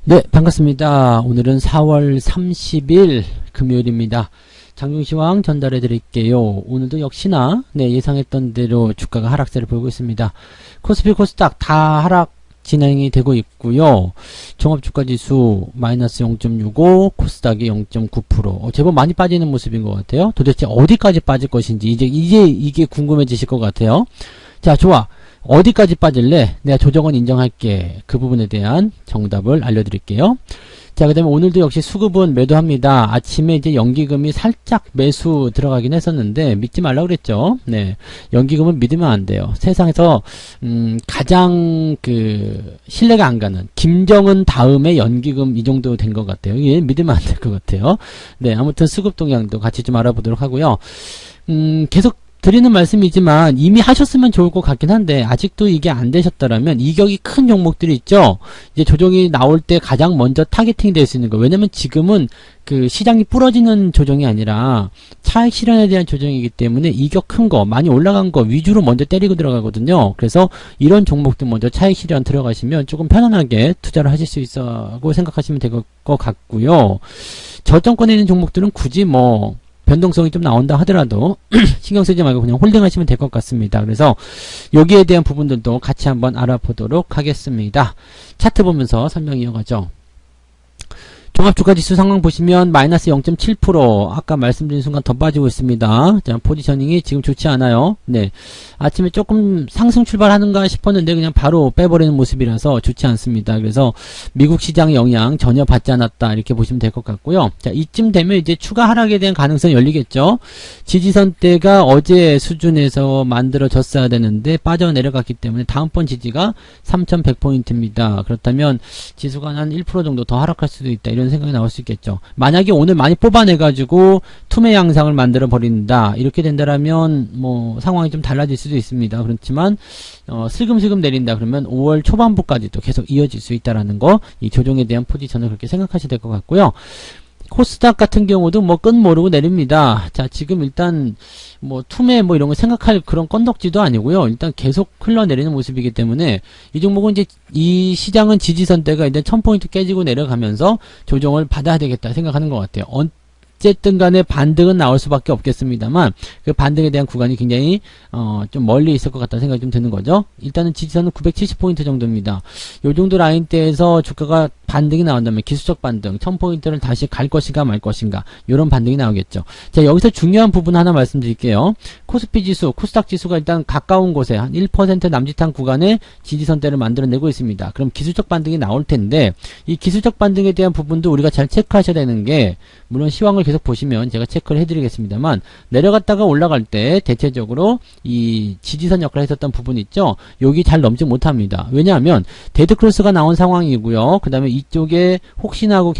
네, 반갑습니다. 오늘은 4월 30일 금요일입니다. 장중시황 전달해 드릴게요. 오늘도 역시나 예상했던 대로 주가가 하락세를 보이고 있습니다. 코스피 코스닥 다 하락 진행이 되고 있고요. 종합주가지수 마이너스 0.65, 코스닥이 0.9%. 제법 많이 빠지는 모습인 것 같아요. 도대체 어디까지 빠질 것인지 이제 이게 궁금해지실 것 같아요. 자, 좋아. 어디까지 빠질래? 내가 조정은 인정할게. 그 부분에 대한 정답을 알려드릴게요. 자, 그 다음에 오늘도 역시 수급은 매도합니다. 아침에 이제 연기금이 살짝 매수 들어가긴 했었는데 믿지 말라고 그랬죠. 네. 연기금은 믿으면 안 돼요. 세상에서 가장 신뢰가 안 가는 김정은 다음에 연기금 이 정도 된 것 같아요. 이게 믿으면 안 될 것 같아요. 네. 아무튼 수급 동향도 같이 좀 알아보도록 하고요. 계속 드리는 말씀이지만 이미 하셨으면 좋을 것 같긴 한데 아직도 이게 안 되셨더라면 이격이 큰 종목들이 있죠. 이제 조정이 나올 때 가장 먼저 타겟팅이 될 수 있는 거. 왜냐면 지금은 시장이 부러지는 조정이 아니라 차익 실현에 대한 조정이기 때문에 이격 큰 거, 많이 올라간 거 위주로 먼저 때리고 들어가거든요. 그래서 이런 종목들 먼저 차익 실현 들어가시면 조금 편안하게 투자를 하실 수 있다고 생각하시면 될 것 같고요. 저점권에 있는 종목들은 굳이 변동성이 좀 나온다 하더라도 신경 쓰지 말고 그냥 홀딩 하시면 될 것 같습니다. 그래서 여기에 대한 부분들도 같이 한번 알아보도록 하겠습니다. 차트 보면서 설명 이어가죠. 종합주가지수 상황 보시면 마이너스 0.7% 아까 말씀드린 순간 더 빠지고 있습니다. 자, 포지셔닝이 지금 좋지 않아요. 네, 아침에 조금 상승 출발하는가 싶었는데 그냥 바로 빼버리는 모습이라서 좋지 않습니다. 그래서 미국 시장 영향 전혀 받지 않았다 이렇게 보시면 될 것 같고요. 자, 이쯤 되면 이제 추가 하락에 대한 가능성이 열리겠죠. 지지선대가 어제 수준에서 만들어졌어야 되는데 빠져내려갔기 때문에 다음번 지지가 3100포인트입니다. 그렇다면 지수가 한 1% 정도 더 하락할 수도 있다 이런 생각이 나올 수 있겠죠. 만약에 오늘 많이 뽑아내가지고 투매 양상을 만들어 버린다 이렇게 된다라면 상황이 좀 달라질 수도 있습니다. 그렇지만 슬금슬금 내린다 그러면 5월 초반부까지도 계속 이어질 수 있다라는 거, 이 조정에 대한 포지션을 그렇게 생각하셔야 될 것 같고요. 코스닥 같은 경우도 끝 모르고 내립니다. 자, 지금 일단 투매 이런 거 생각할 그런 건덕지도 아니고요. 일단 계속 흘러내리는 모습이기 때문에 이 종목은 이제 이 시장은 지지선대가 이제 1000포인트 깨지고 내려가면서 조정을 받아야 되겠다 생각하는 것 같아요. 어쨌든 간에 반등은 나올 수밖에 없겠습니다만 그 반등에 대한 구간이 굉장히 좀 멀리 있을 것 같다는 생각이 좀 드는 거죠. 일단은 지지선은 970포인트 정도입니다. 요 정도 라인대에서 주가가 반등이 나온다면 기술적 반등 1000포인트를 다시 갈 것인가 말 것인가 이런 반등이 나오겠죠. 자, 여기서 중요한 부분 하나 말씀드릴게요. 코스피 지수, 코스닥 지수가 일단 가까운 곳에 한 1% 남짓한 구간에 지지선대를 만들어내고 있습니다. 그럼 기술적 반등이 나올 텐데 이 기술적 반등에 대한 부분도 우리가 잘 체크하셔야 되는 게, 물론 시황을 계속 보시면 제가 체크를 해드리겠습니다만 내려갔다가 올라갈 때 대체적으로 이 지지선 역할을 했었던 부분 있죠. 여기 잘 넘지 못합니다. 왜냐하면 데드크로스가 나온 상황이고요. 그 다음에 이쪽에 혹시나 하고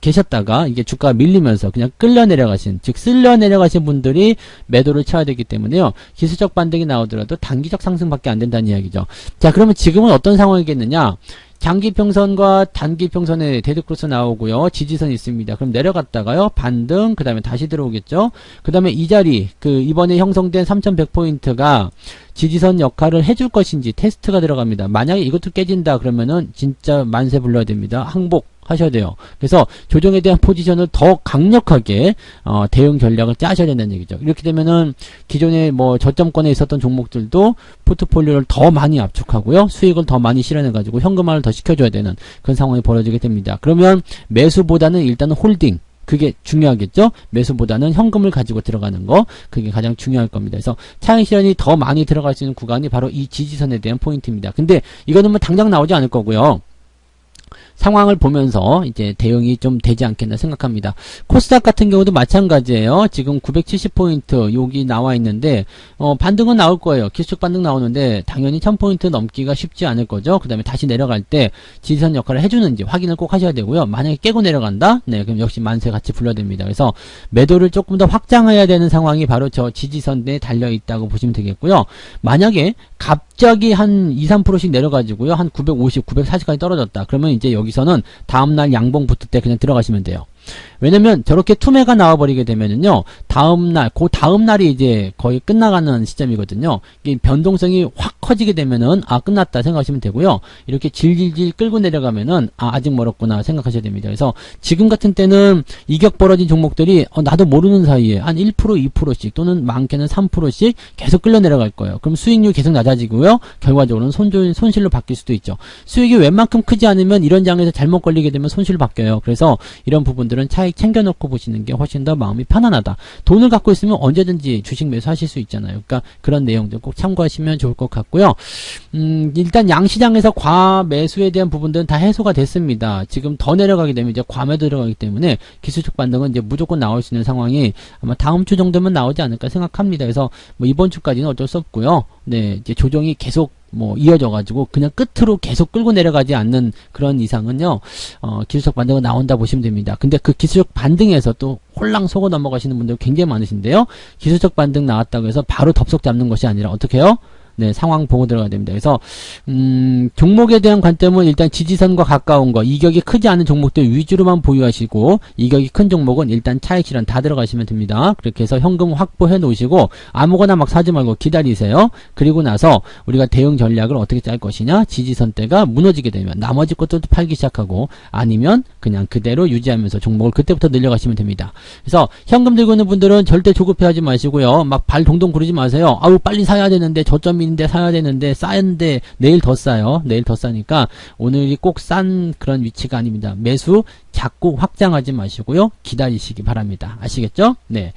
계셨다가 이게 주가가 밀리면서 그냥 끌려 내려가신, 즉 쓸려 내려가신 분들이 매도를 쳐야 되기 때문에요. 기술적 반등이 나오더라도 단기적 상승밖에 안 된다는 이야기죠. 자, 그러면 지금은 어떤 상황이겠느냐? 장기평선과 단기평선에 데드크로스 나오고요. 지지선이 있습니다. 그럼 내려갔다가요. 반등, 그 다음에 다시 들어오겠죠. 그 다음에 이 자리, 이번에 형성된 3100포인트가 지지선 역할을 해줄 것인지 테스트가 들어갑니다. 만약에 이것도 깨진다 그러면은 진짜 만세 불러야 됩니다. 항복 하셔야 돼요. 그래서 조정에 대한 포지션을 더 강력하게 대응 전략을 짜셔야 된다는 얘기죠. 이렇게 되면은 기존에 저점권에 있었던 종목들도 포트폴리오를 더 많이 압축하고요. 수익을 더 많이 실현해 가지고 현금화를 더 시켜줘야 되는 그런 상황이 벌어지게 됩니다. 그러면 매수보다는 일단은 홀딩, 그게 중요하겠죠. 매수보다는 현금을 가지고 들어가는 거, 그게 가장 중요할 겁니다. 그래서 차익 실현이 더 많이 들어갈 수 있는 구간이 바로 이 지지선에 대한 포인트입니다. 근데 이거는 당장 나오지 않을 거고요. 상황을 보면서 이제 대응이 좀 되지 않겠나 생각합니다. 코스닥 같은 경우도 마찬가지예요. 지금 970포인트 여기 나와 있는데 반등은 나올 거예요. 기술적 반등 나오는데 당연히 1000포인트 넘기가 쉽지 않을 거죠. 그 다음에 다시 내려갈 때 지지선 역할을 해주는지 확인을 꼭 하셔야 되고요. 만약에 깨고 내려간다? 네, 그럼 역시 만세 같이 불러야 됩니다. 그래서 매도를 조금 더 확장해야 되는 상황이 바로 저 지지선에 달려있다고 보시면 되겠고요. 만약에 갑자기 한 2~3%씩 내려가지고요. 한 950, 940까지 떨어졌다. 그러면 이제 여기서는 다음날 양봉 붙을 때 그냥 들어가시면 돼요. 왜냐면 저렇게 투매가 나와버리게 되면은요, 다음날이 이제 거의 끝나가는 시점이거든요. 이게 변동성이 확 커지게 되면은 끝났다 생각하시면 되고요. 이렇게 질질질 끌고 내려가면은 아직 멀었구나 생각하셔야 됩니다. 그래서 지금 같은 때는 이격 벌어진 종목들이 나도 모르는 사이에 한 1%, 2%씩 또는 많게는 3%씩 계속 끌려 내려갈 거예요. 그럼 수익률 계속 낮아지고요. 결과적으로는 손실로 바뀔 수도 있죠. 수익이 웬만큼 크지 않으면 이런 장에서 잘못 걸리게 되면 손실로 바뀌어요. 그래서 이런 부분들은 차익 챙겨놓고 보시는 게 훨씬 더 마음이 편안하다. 돈을 갖고 있으면 언제든지 주식 매수하실 수 있잖아요. 그러니까 그런 내용들 꼭 참고하시면 좋을 것 같고요. 일단 양시장에서 과매수에 대한 부분들은 다 해소가 됐습니다. 지금 더 내려가게 되면 이제 과매도 들어가기 때문에 기술적 반등은 이제 무조건 나올 수 있는 상황이 아마 다음 주 정도면 나오지 않을까 생각합니다. 그래서 뭐 이번 주까지는 어쩔 수 없고요. 네, 이제 조정이 계속 이어져가지고 그냥 끝으로 계속 끌고 내려가지 않는 그런 이상은요, 기술적 반등은 나온다 보시면 됩니다. 근데 그 기술적 반등에서 또 홀랑 속어 넘어가시는 분들 굉장히 많으신데요. 기술적 반등 나왔다고 해서 바로 덥석 잡는 것이 아니라 어떻게 해요? 네, 상황 보고 들어가야 됩니다. 그래서 종목에 대한 관점은 일단 지지선과 가까운 거, 이격이 크지 않은 종목들 위주로만 보유하시고, 이격이 큰 종목은 일단 차익 실현 다 들어가시면 됩니다. 그렇게 해서 현금 확보해 놓으시고 아무거나 막 사지 말고 기다리세요. 그리고 나서 우리가 대응 전략을 어떻게 짤 것이냐, 지지선대가 무너지게 되면 나머지 것들도 팔기 시작하고, 아니면 그냥 그대로 유지하면서 종목을 그때부터 늘려가시면 됩니다. 그래서 현금 들고 있는 분들은 절대 조급해하지 마시고요. 막 발 동동 구르지 마세요. 아우 빨리 사야 되는데 저점인데 사야 되는데 싸는데 내일 더 싸요. 내일 더 싸니까 오늘이 꼭 싼 그런 위치가 아닙니다. 매수 자꾸 확장하지 마시고요. 기다리시기 바랍니다. 아시겠죠? 네.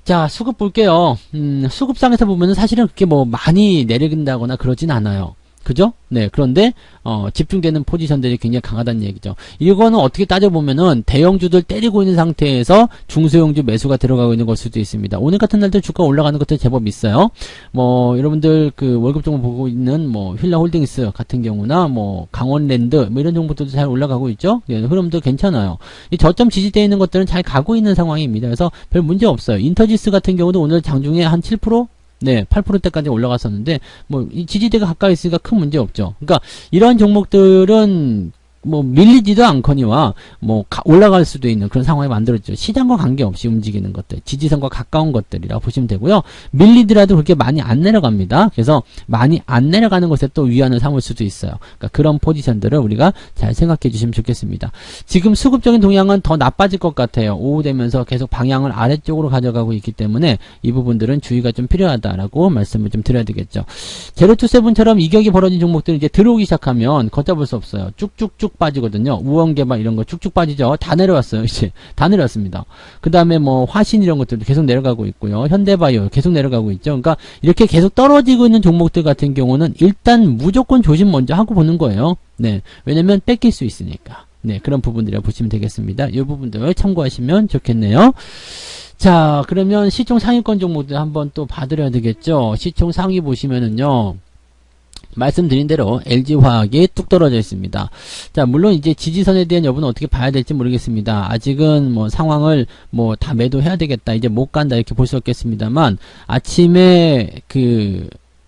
자, 수급 볼게요. 수급상에서 보면은 사실은 그렇게 뭐 많이 내린다거나 그러진 않아요. 그죠? 네. 그런데 집중되는 포지션들이 굉장히 강하다는 얘기죠. 이거는 어떻게 따져보면은 대형주들 때리고 있는 상태에서 중소형주 매수가 들어가고 있는 걸 수도 있습니다. 오늘 같은 날도 주가 올라가는 것들 제법 있어요. 뭐 여러분들 그 월급 정보 보고 있는 뭐 휠라홀딩스 같은 경우나 뭐 강원랜드 뭐 이런 정보들도 잘 올라가고 있죠. 네, 흐름도 괜찮아요. 이 저점 지지되어 있는 것들은 잘 가고 있는 상황입니다. 그래서 별 문제 없어요. 인터지스 같은 경우도 오늘 장중에 한 7%? 네, 8%대까지 올라갔었는데, 이 지지대가 가까이 있으니까 큰 문제 없죠. 그러니까, 이런 종목들은, 밀리지도 않거니와, 올라갈 수도 있는 그런 상황이 만들어지죠. 시장과 관계없이 움직이는 것들, 지지선과 가까운 것들이라고 보시면 되고요. 밀리더라도 그렇게 많이 안 내려갑니다. 그래서, 많이 안 내려가는 것에 또 위안을 삼을 수도 있어요. 그러니까 그런 포지션들을 우리가 잘 생각해 주시면 좋겠습니다. 지금 수급적인 동향은 더 나빠질 것 같아요. 오후 되면서 계속 방향을 아래쪽으로 가져가고 있기 때문에 이 부분들은 주의가 좀 필요하다라고 말씀을 좀 드려야 되겠죠. 제로투세븐처럼 이격이 벌어진 종목들이 이제 들어오기 시작하면 걷잡을 수 없어요. 쭉쭉쭉 빠지거든요. 우원개발 이런 거 쭉쭉 빠지죠. 다 내려왔어요. 이제 다 내려왔습니다. 그 다음에 화신 이런 것들도 계속 내려가고 있고요. 현대바이오 계속 내려가고 있죠. 그러니까 이렇게 계속 떨어지고 있는 종목들 같은 경우는 일단 무조건 조심 먼저 하고 보는 거예요. 네, 왜냐면 뺏길 수 있으니까. 네, 그런 부분들이라고 보시면 되겠습니다. 이 부분들 참고하시면 좋겠네요. 자, 그러면 시총 상위권 종목들 한번 또 봐드려야 되겠죠. 시총 상위 보시면은요, 말씀드린 대로 LG화학이 뚝 떨어져 있습니다. 자, 물론 이제 지지선에 대한 여부는 어떻게 봐야 될지 모르겠습니다. 아직은 상황을 다 매도해야 되겠다, 이제 못 간다 이렇게 볼 수 없겠습니다만, 아침에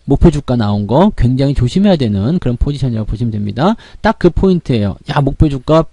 목표 주가 나온 거 굉장히 조심해야 되는 그런 포지션이라고 보시면 됩니다. 딱 그 포인트예요. 야, 목표 주가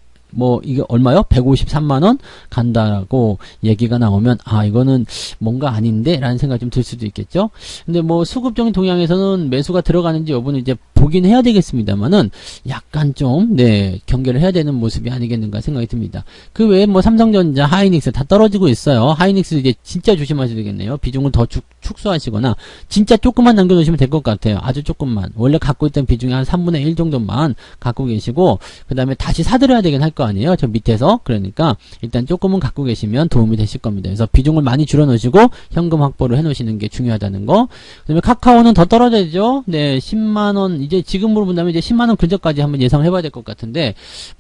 이게 얼마요? 153만원 간다라고 얘기가 나오면, 이거는 뭔가 아닌데? 라는 생각이 좀 들 수도 있겠죠? 근데 수급적인 동향에서는 매수가 들어가는지 여부는 이제 보긴 해야 되겠습니다만은, 약간 좀, 경계를 해야 되는 모습이 아니겠는가 생각이 듭니다. 그 외에 삼성전자, 하이닉스 다 떨어지고 있어요. 하이닉스 이제 진짜 조심하셔야 되겠네요. 비중을 더 축소하시거나, 진짜 조금만 남겨놓으시면 될 것 같아요. 아주 조금만. 원래 갖고 있던 비중의 한 3분의 1 정도만 갖고 계시고, 그 다음에 다시 사들여야 되긴 할 거 아니에요. 저 밑에서. 그러니까 일단 조금은 갖고 계시면 도움이 되실 겁니다. 그래서 비중을 많이 줄여놓으시고 현금 확보를 해놓으시는 게 중요하다는 거. 그 다음에 카카오는 더 떨어져야죠. 네, 10만원, 이제 지금으로 본다면 이제 10만원 근처까지 한번 예상을 해봐야 될 것 같은데,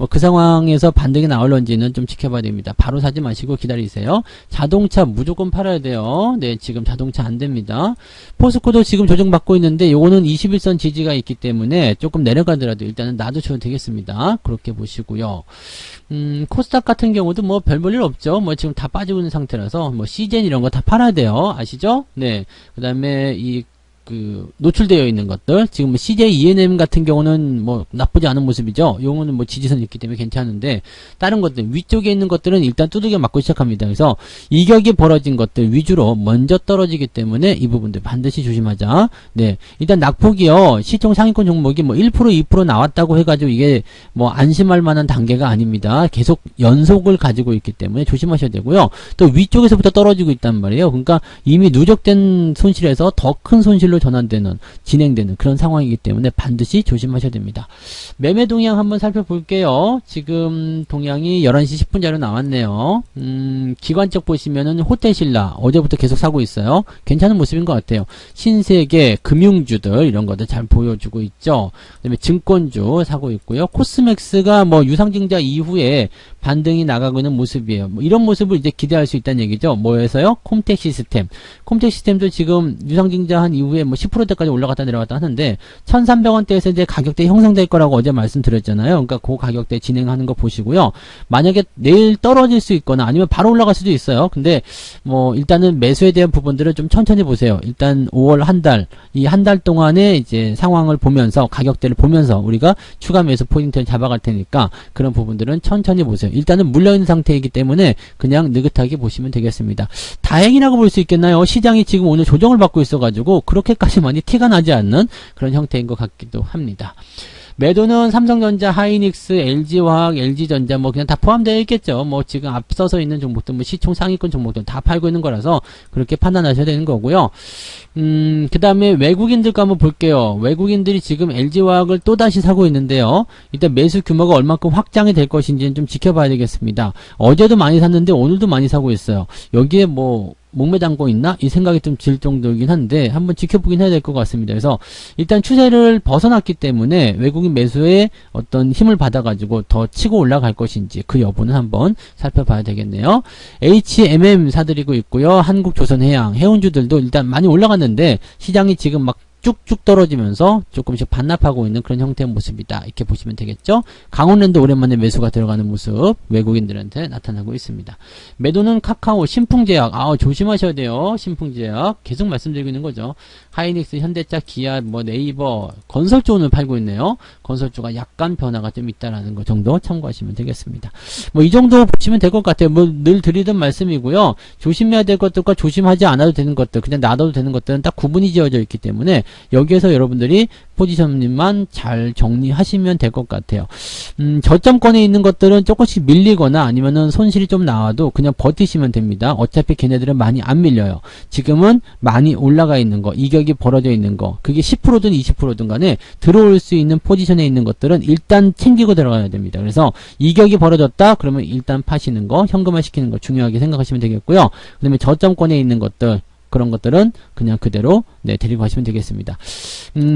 그 상황에서 반등이 나올런지는 좀 지켜봐야 됩니다. 바로 사지 마시고 기다리세요. 자동차 무조건 팔아야 돼요. 네, 지금 자동차 안 됩니다. 포스코도 지금 조정받고 있는데, 요거는 21선 지지가 있기 때문에 조금 내려가더라도 일단은 놔두셔도 되겠습니다. 그렇게 보시고요. 코스닥 같은 경우도 별 볼 일 없죠. 지금 다 빠지고 있는 상태라서, 시젠 이런 거 다 팔아야 돼요. 아시죠? 네. 그 다음에 노출되어 있는 것들, 지금 CJ ENM 같은 경우는 뭐 나쁘지 않은 모습이죠. 요거는 뭐 지지선이 있기 때문에 괜찮은데, 다른 것들, 위쪽에 있는 것들은 일단 두들겨 맞고 시작합니다. 그래서 이격이 벌어진 것들 위주로 먼저 떨어지기 때문에 이 부분들 반드시 조심하자. 네. 일단 낙폭이요, 시총 상위권 종목이 뭐 1%, 2% 나왔다고 해가지고 이게 뭐 안심할 만한 단계가 아닙니다. 계속 연속을 가지고 있기 때문에 조심하셔야 되고요. 또 위쪽에서부터 떨어지고 있단 말이에요. 그러니까 이미 누적된 손실에서 더 큰 손실로 전환되는, 진행되는 그런 상황이기 때문에 반드시 조심하셔야 됩니다. 매매 동향 한번 살펴볼게요. 지금 동향이 11시 10분자로 나왔네요. 기관적 보시면은 호텔신라 어제부터 계속 사고 있어요. 괜찮은 모습인 것 같아요. 신세계, 금융주들 이런 것들 잘 보여주고 있죠. 그다음에 증권주 사고 있고요. 코스맥스가 뭐 유상증자 이후에 반등이 나가고 있는 모습이에요. 뭐 이런 모습을 이제 기대할 수 있다는 얘기죠. 뭐에서요? 콤텍 시스템. 콤텍 시스템도 지금 유상증자한 이후에 뭐 10%대까지 올라갔다 내려갔다 하는데 1,300원대에서 이제 가격대 형성될 거라고 어제 말씀드렸잖아요. 그러니까 그 가격대 진행하는 거 보시고요. 만약에 내일 떨어질 수 있거나 아니면 바로 올라갈 수도 있어요. 근데 뭐 일단은 매수에 대한 부분들은 좀 천천히 보세요. 일단 5월 한 달, 이 한 달 동안의 이제 상황을 보면서 가격대를 보면서 우리가 추가 매수 포인트를 잡아갈 테니까 그런 부분들은 천천히 보세요. 일단은 물려있는 상태이기 때문에 그냥 느긋하게 보시면 되겠습니다. 다행이라고 볼 수 있겠나요? 시장이 지금 오늘 조정을 받고 있어가지고 그렇게까지 많이 티가 나지 않는 그런 형태인 것 같기도 합니다. 매도는 삼성전자, 하이닉스, LG화학, LG전자 뭐 그냥 다 포함되어 있겠죠. 뭐 지금 앞서서 있는 종목들, 뭐 시총 상위권 종목들 다 팔고 있는 거라서 그렇게 판단하셔야 되는 거고요. 그 다음에 외국인들 거 한번 볼게요. 외국인들이 지금 LG화학을 또다시 사고 있는데요. 일단 매수 규모가 얼만큼 확장이 될 것인지는 좀 지켜봐야 되겠습니다. 어제도 많이 샀는데 오늘도 많이 사고 있어요. 여기에 뭐 목매담고 있나? 이 생각이 좀 들 정도이긴 한데 한번 지켜보긴 해야 될 것 같습니다. 그래서 일단 추세를 벗어났기 때문에 외국인 매수에 어떤 힘을 받아가지고 더 치고 올라갈 것인지 그 여부는 한번 살펴봐야 되겠네요. HMM 사들이고 있고요. 한국조선해양, 해운주들도 일단 많이 올라갔는데 시장이 지금 막 쭉쭉 떨어지면서 조금씩 반납하고 있는 그런 형태의 모습이다. 이렇게 보시면 되겠죠. 강원랜드 오랜만에 매수가 들어가는 모습 외국인들한테 나타나고 있습니다. 매도는 카카오, 신풍제약. 조심하셔야 돼요. 신풍제약. 계속 말씀드리고 있는 거죠. 하이닉스, 현대차, 기아, 뭐 네이버, 건설주 오늘 팔고 있네요. 건설주가 약간 변화가 좀 있다라는 거 정도 참고하시면 되겠습니다. 뭐 이 정도 보시면 될 것 같아요. 뭐 늘 드리던 말씀이고요. 조심해야 될 것들과 조심하지 않아도 되는 것들, 그냥 놔둬도 되는 것들은 딱 구분이 지어져 있기 때문에 여기에서 여러분들이 포지션만 잘 정리하시면 될 것 같아요. 저점권에 있는 것들은 조금씩 밀리거나 아니면은 손실이 좀 나와도 그냥 버티시면 됩니다. 어차피 걔네들은 많이 안 밀려요. 지금은 많이 올라가 있는 거, 이격이 벌어져 있는 거, 그게 10%든 20%든 간에 들어올 수 있는 포지션에 있는 것들은 일단 챙기고 들어가야 됩니다. 그래서 이격이 벌어졌다? 그러면 일단 파시는 거, 현금화 시키는 거 중요하게 생각하시면 되겠고요. 그 다음에 저점권에 있는 것들, 그런 것들은 그냥 그대로 데리고 가시면 되겠습니다.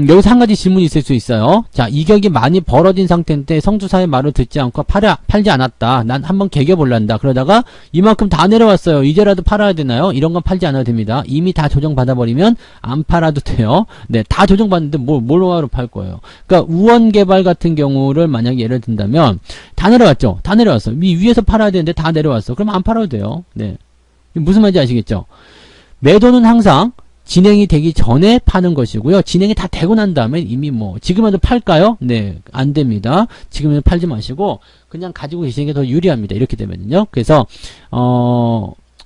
여기서 한 가지 질문이 있을 수 있어요. 자, 이격이 많이 벌어진 상태인데 성주사의 말을 듣지 않고 팔지 않았다. 난 한번 개겨볼란다. 그러다가 이만큼 다 내려왔어요. 이제라도 팔아야 되나요? 이런 건 팔지 않아도 됩니다. 이미 다 조정받아버리면 안 팔아도 돼요. 네, 다 조정받는데 뭘로 팔 거예요. 그러니까 우원개발 같은 경우를 만약에 예를 든다면 다 내려왔죠. 다 내려왔어. 위에서 팔아야 되는데 다 내려왔어. 그럼 안 팔아도 돼요. 네, 무슨 말인지 아시겠죠? 매도는 항상 진행이 되기 전에 파는 것이고요. 진행이 다 되고 난 다음에 이미 뭐 지금이라도 팔까요? 네, 안 됩니다. 지금은 팔지 마시고 그냥 가지고 계시는 게 더 유리합니다. 이렇게 되면요. 그래서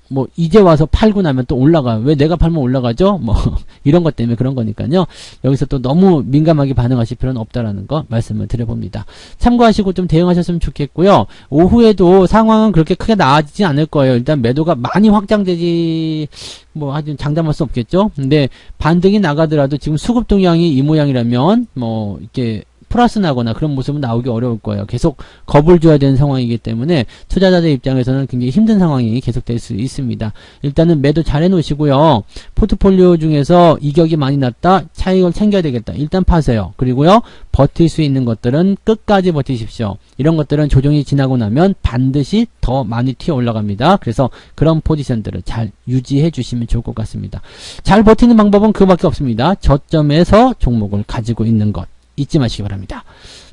뭐 이제 와서 팔고 나면 또 올라가요. 왜 내가 팔면 올라가죠? 뭐 이런 것 때문에 그런 거니까요. 여기서 또 너무 민감하게 반응하실 필요는 없다라는 거 말씀을 드려봅니다. 참고하시고 좀 대응하셨으면 좋겠고요. 오후에도 상황은 그렇게 크게 나아지지 않을 거예요. 일단 매도가 많이 확장되지 뭐 아주 장담할 수 없겠죠. 근데 반등이 나가더라도 지금 수급 동향이 이 모양이라면 뭐 이렇게 플러스 나거나 그런 모습은 나오기 어려울 거예요. 계속 겁을 줘야 되는 상황이기 때문에 투자자들 입장에서는 굉장히 힘든 상황이 계속될 수 있습니다. 일단은 매도 잘 해놓으시고요. 포트폴리오 중에서 이격이 많이 났다. 차익을 챙겨야 되겠다. 일단 파세요. 그리고요. 버틸 수 있는 것들은 끝까지 버티십시오. 이런 것들은 조정이 지나고 나면 반드시 더 많이 튀어 올라갑니다. 그래서 그런 포지션들을 잘 유지해 주시면 좋을 것 같습니다. 잘 버티는 방법은 그밖에 없습니다. 저점에서 종목을 가지고 있는 것. 잊지 마시기 바랍니다.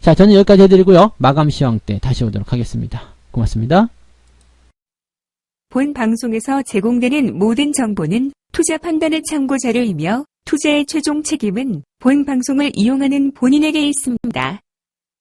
자, 저는 여기까지 해드리고요. 마감 시황 때 다시 오도록 하겠습니다. 고맙습니다. 본 방송에서 제공되는 모든 정보는 투자 판단의 참고 자료이며 투자의 최종 책임은 본 방송을 이용하는 본인에게 있습니다.